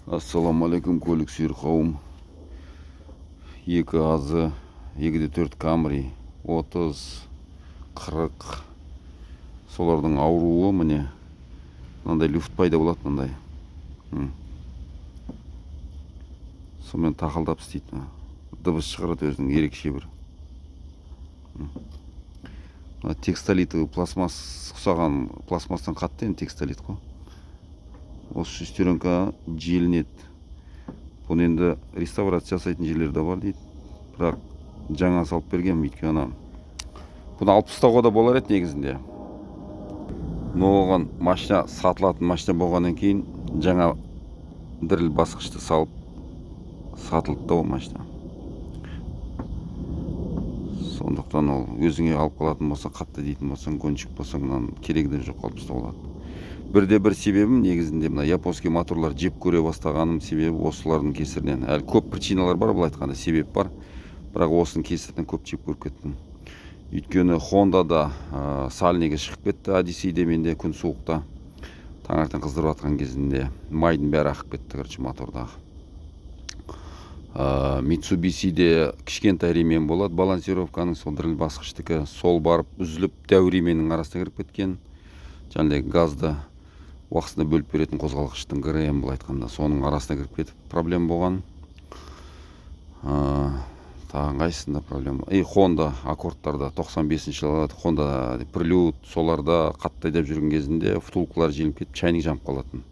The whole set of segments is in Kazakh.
Ассалаумағалейкум, көлік сүйер қауым. 2 азы, 2-4 Камри, 30, 40. Солардың ауруы міне. Мынандай люфт пайда болады мынандай. Сонымен тақылдап істейді. Дыбыс шығарады өзінің ерекше бір. Текстолиті пластмасс ұқсаған, пластмастан қатты енді текстолит қой. Осы шестеренка желінеді. Бұны енді реставрация жасайтын жерлер де бар дейді. Бірақ жаңа салып берген, өйткені бұны алып тастауға да болар еді негізінде. Но оған машина сатылатын машина болғаннан кейін жаңа дрель басқышты салып сатылды да ол машина. Сондықтан ол өзіңе алып қалатын болса, қатты дейтін болсаң, гонщик болсаң, керегі де жоқ, алып тастауға болады. Бірде-бір себебім негізінде мына японский моторлар жеп көре бастағаным себебі осылардың кесірінен. Әлі көп причиналар бар, былай айтқанда себеп бар. Бірақ осының кесірінен көп жеп көріп кеттім. Өйткені Хондада сальнигі шығып кетті, Одиссейде менде күн суықта. Таңертең қыздырып атқан кезінде майдың бәрі ақып кетті, короче, мотордағы. Митсубисиде кішкентай ремен болады, балансировканың сол дрель басқыштікі, сол барып үзіліп, дәу ременнің арасына кіріп кеткен. Жаңағы газды уақытысында бөліп беретін қозғалғыштың ГРМ, былай айтқанда, соның арасына кіріп кетіп проблема болған. Тағы қайсысында проблема? Honda аккордтарда 95-ші жылы Honda Prelude соларда қатты айдап жүрген кезінде втулкалар желініп кетіп, чайник жанып қалатын.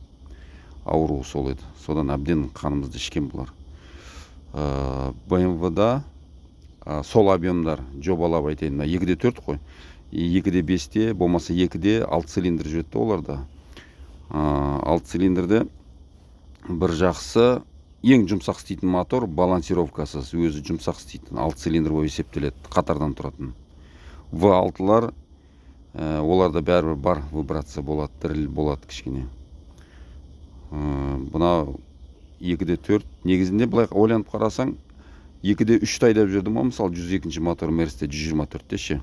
Ауруы сол еді. Содан әбден қанымызды ішкен бұлар. BMW-да сол объемдар жобалап айтайын, 2-4 қой. 2-5-те, болмаса 2-де 6 цилиндр жүреді оларда. 6 цилиндрді бір жақсы, ең жұмсақ істейтін мотор, балансировкасыз, өзі жұмсақ істейтін 6 цилиндр бойы есептеледі, қатардан тұратын. V6-лар, оларда бәрібір бар вибрация болады, діріл болады кішкене. Бұна 2-4, негізінде былай ойланып қарасаң, 2-3 айдап жүрдім, мысалы 102-ші мотор Мерсте 124-те ше.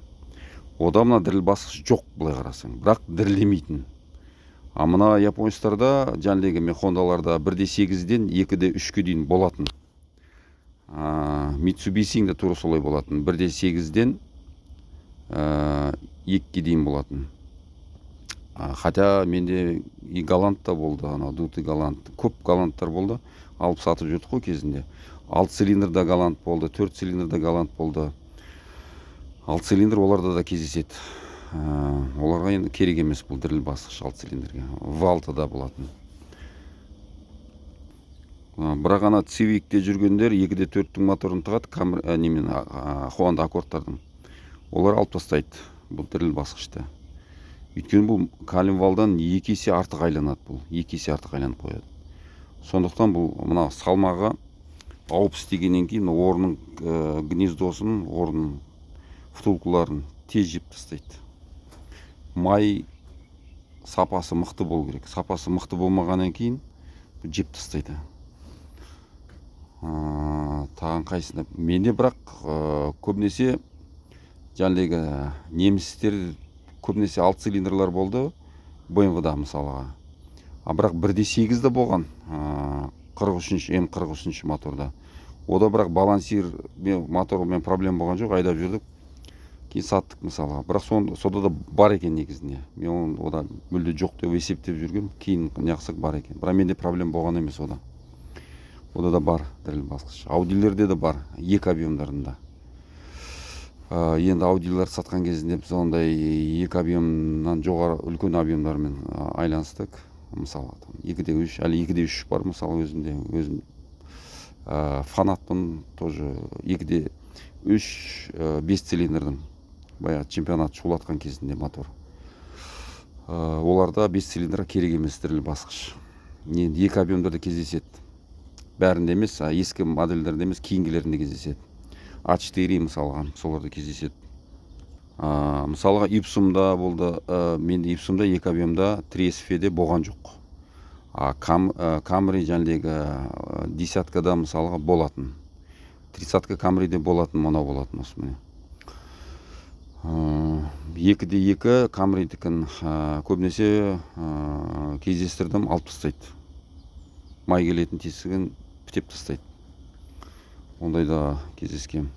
Ода мына діріл басқыш жоқ, былай қарасаң, бірақ дірілемейтін. Мына японецтарда, жаңағы мен Хондаларда 1-8-ден 2-3-ке дейін болатын. Митсубисиң де тура солай болатын. 1-8-ден 2-ке дейін болатын. Хотя менде и Галантта болды, дутый Галант. Көп Галанттар болды. Алып сатып жүрдік қой кезінде. 6 цилиндрда Галант болды, 4 цилиндрда Галант болды. 6 цилиндр оларда да кездеседі. Оларға енді керек емес бұл дрель басқыш 6 цилиндрге. V6-да болатын. Бірақ ана Цивикте жүргендер 2-4-тің моторын тығады, Honda аккордтардың. Олар алып тастайды бұл дрель басқышты. Өйткені бұл коленвалдан 2 есе артық айланады бұл. 2 есе артық айланып қояды. Сондықтан бұл мына салмағы ауып істегеннен кейін орнын гнездосын, орнын втулкаларын тез жеп тастайды. Май сапасы мықты болу керек. Сапасы мықты болмағаннан кейін жеп тастайды. Тағын қайсында? Менде бірақ көбінесе жаңағы немістер көбінесе 6 цилиндрлар болды BMW-да мысалыға. Бірақ 1-8-де болған 43-ші моторда. Ода бірақ балансир мотормен проблем болған жоқ, айдап жүрдік. Кейін саттық мысалыға. Бірақ сода да бар екен негізінде. Мен ода мүлде жоқ деп есептеп жүргем, кейін неқсық бар екен. Бірақ менде проблем болған емес ода. Ода да бар дрель басқыш. Аудилерде де бар, 2 объемдарында. Енді аудилер сатқан кезінде біз ондай 2 объемнан жоғары үлкен объемдармен айланыстық. Мысалы 2-3, әлі 2-3 бар мысалы өзімде. Өзім фанатпын тоже 2-3 5 цилиндрдің. Бая чемпионат шулатқан кезінде мотор. Оларда 5 цилиндр керек емес дрель басқыш. 2 объемдарда кездеседі. Бәрінде емес, ескі модельдерде емес, кейінгілерінде кездеседі. A4 мысалға, соларда кездеседі. Мысалға Ипсумда болды, менде Ипсумда 2 объемда 3SV-де болған жоқ. Камри жаңағы десяткада мысалға болатын. 30-ка Камриде болатын, мына болатын осы міне. 2-2 Камридікін көбінесе кездестірдім, алып тастайды. май келетін тесігін бітеп тастайды. Ондай да кездескем.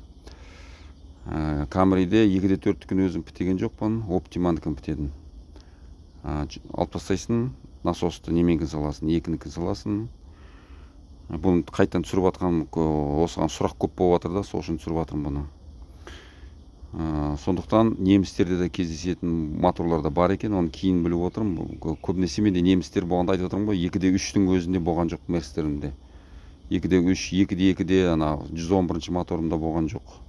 Камриде 2-де 4-тікін өзім бітеген жоқпын, оптимандікін бітедім. Алып тастайсың, насосты неменген саласын, 2-нікін саласын. Бұны қайтан түсіріп атқан, осыған сұрақ көп болып жатыр да, сол үшін түсіріп атырмын бұны. Сондықтан немістерде де кездесетін моторларда бар екен, оны кейін біліп отырмын. Көбінесе менде немістер болғанда айтып отырмын ғой, 2-де 3-тің өзінде болған жоқ мерстерімде. 2-де 3, 2-де 2-де 111-ші моторымда болған жоқ.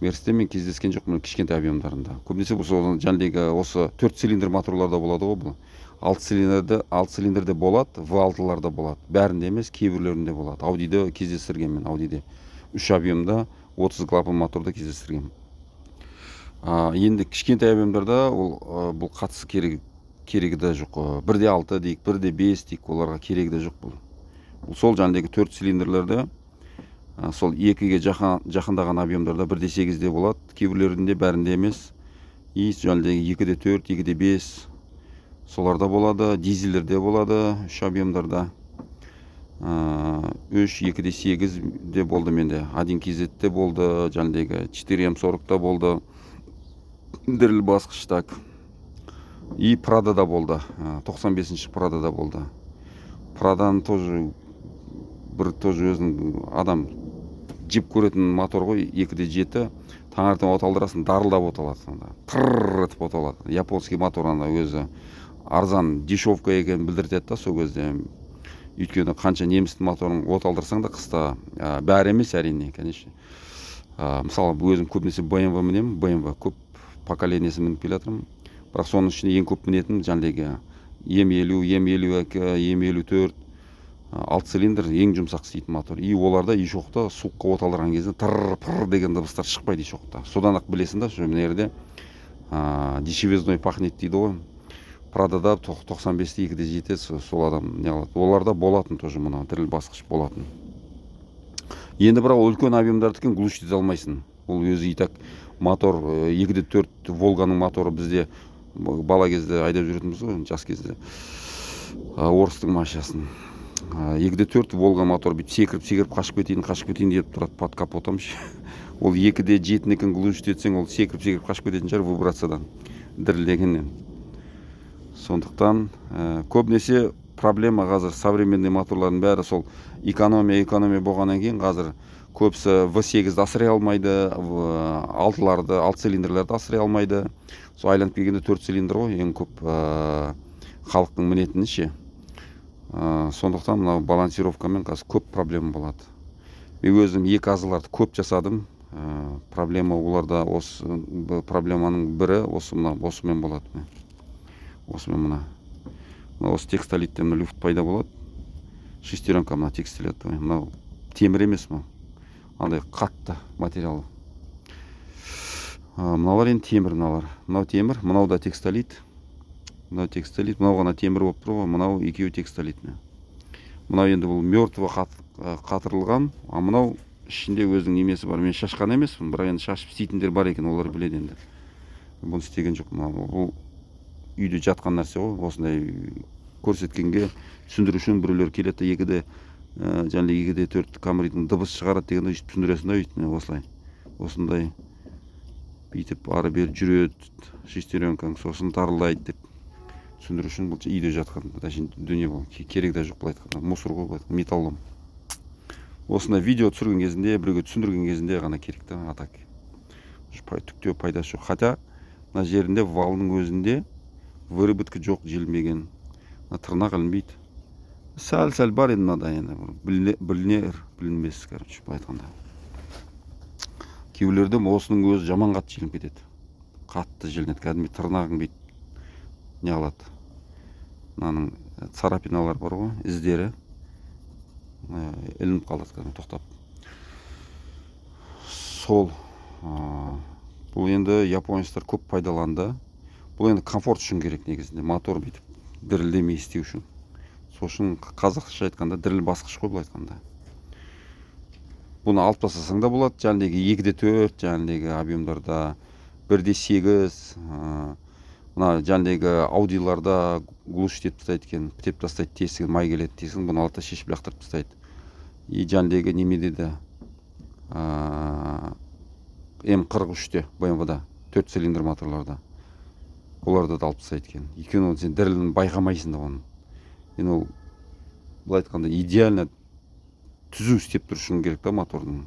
Мерсте мен кездескен жоқпын кішкентай объемдарында. Көбінесе бұл жаңағы осы 4 цилиндр моторларда болады ғой бұл. 6 цилиндрде болады, V6-ларда болады. Бәрінде емес, кейбіреулерінде болады. Audиде кездестірген мен, Audиде 3 объемда 30 клапан моторда кездестірген. Енді кішкентай объемдарда бұл қатысы керегі де жоқ. 1-де 6 дейік, 1-де 5 дейік, оларға керегі де жоқ бұл. Бұл сол жаңағы 4 цилиндрлерде сол 2-ге жақындаған объемдарда 1-де 8-де болады, кейбіреулерінде бәрінде емес. И жаңағы 2-де 4, 2-де 5 соларда болады, дизелерде болады, 3 объемдарда. 3, 2-де 8-де болды менде, 1 KZ-де болды, жаңағы 4М40-да болды, діріл басқыштак. И Прадада болды, 95-ші Прадада болды. Праданың тоже өзінің адам жеп көретін мотор ғой, 2-де 7, таңертең от алдырасын, дарылдап от алады. Тырррр етіп от алады. Японский мотор өзі арзан дешевка екенін білдіртеді да сол кезде. Өйткені қанша немістің моторын от алдырсаң да қыста, бәрі емес әрине, конечно. Мысалы, өзім көбінесе BMW мінемін, BMW көп поколениясы мініп келе жатырмын. Бірақ соның ішінде ең көп мінетін жаңағы М50, М52, М54, 6 цилиндр ең жұмсақ істейтін мотор. И оларда ешоқта суыққа от алдырған кезде тырр-пырр деген дыбыстар шықпайды ешоқта. Содан ақ білесің да, мына жерде дешевизной пахнет дейді ғой. Прадада 95-те 2-де 7 сол адам не алады. Оларда болатын тоже мына діріл басқыш болатын. Енді бірақ үлкен объемдардыкін глушить ете алмайсың. Ол өзі итак мотор 2-де 4 Волганың моторы бізде бала кезде айдап жүретінбіз ғой, жас кезде. Орыстың машинасын. 2-де 4 Волга мотор бүйтіп секіріп қашып кетейін деп тұрады под капотом. Ол 2-де 7-нікін глушить етсең, ол секіріп қашып кететін шығар вибрациядан, дірілдегеннен. Сондықтан көбінесе проблема қазір современный моторлардың бәрі сол экономия болғаннан кейін қазір көбісі V8-ді асырай алмайды, 6-ларды, 6 цилиндрлерді асырай алмайды. Сол айланып келгенде 4 цилиндр ғой, ең көп халықтың мінетіні ше. Сондықтан мына балансировкамен қазір көп проблема болады. Мен өзім 2 азыларды көп жасадым. Проблема оларда осы проблеманың бірі осымен болады. Осымен мына осы текстолитте мына люфт пайда болады. Шестеренка мына текстолит. Мынау темір емес мынау. Андай қатты материал. Мыналар енді темір мыналар. Мынау темір, мынау да текстолит. Мынау текстолит, мынау ғана темір болып тұр ғой, мынау екеуі текстолит. Мынау енді бұл мертві қатырылған, а мынау ішінде өзінің немесі бар. Мен шашқан емеспін, бірақ енді шашып істейтіндер бар екен, олар біледі енді. Бұны істеген жоқ. Бұл үйде жатқан нәрсе ғой, осындай көрсеткенге түсіндіру үшін біреулер келеді, 2-де жаңағы 2-де 4 камридің дыбыс шығарады дегенде түсіндіресің да өйтіп осылай. Осындай бүйтіп ары бері жүреді, шестеренкаң сосын тарылдайды деп түсіндіру үшін бұл үйде жатқан дүние бұл. Керек де жоқ былай айтқанда, мусор ғой былай айтқанда, металлом. Осындай видео түсірген кезінде, біреуге түсіндірген кезінде ғана керек та, атак. Түкте пайдасы жоқ. Хотя мына жерінде валының өзінде выработка жоқ, желмеген. Тырнақ ілінбейді. Сәл бар енді мынада енді білінер, білінмес, короче, былай айтқанда. Кейбіреулерде осының өзі жаман қатты желініп кетеді. Қатты желінеді, кәдімгі тырнағың бүйтіп не алады. Мынаның царапиналар бар ғой, іздері ілініп қалады, кәдімгі тоқтап. Сол бұл енді японецтер көп пайдаланды. Бұл енді комфорт үшін керек негізінде, мотор бүйтіп дірілдемей істеу үшін. Сол үшін қазақша айтқанда діріл басқыш қой былай айтқанда. Бұны алып тастасаң да болады, жаңағы 2-де 4, жаңағы объемдарда 1-де 8, мына жанагы аудиларда глуш деп тастайды экен, бітеп тастайды, тесігін май келеді дейсің, бұны алып та шешіп лақтырып тастайды. И жанагы немеде де М43-те BMW-да 4 цилиндр моторларда оларда да алып тастайды екен. Өйткені ол сен дірілін байқамайсың да оның. Енді ол былай айтқанда идеально түзу істеп тұрушың керек та мотордың.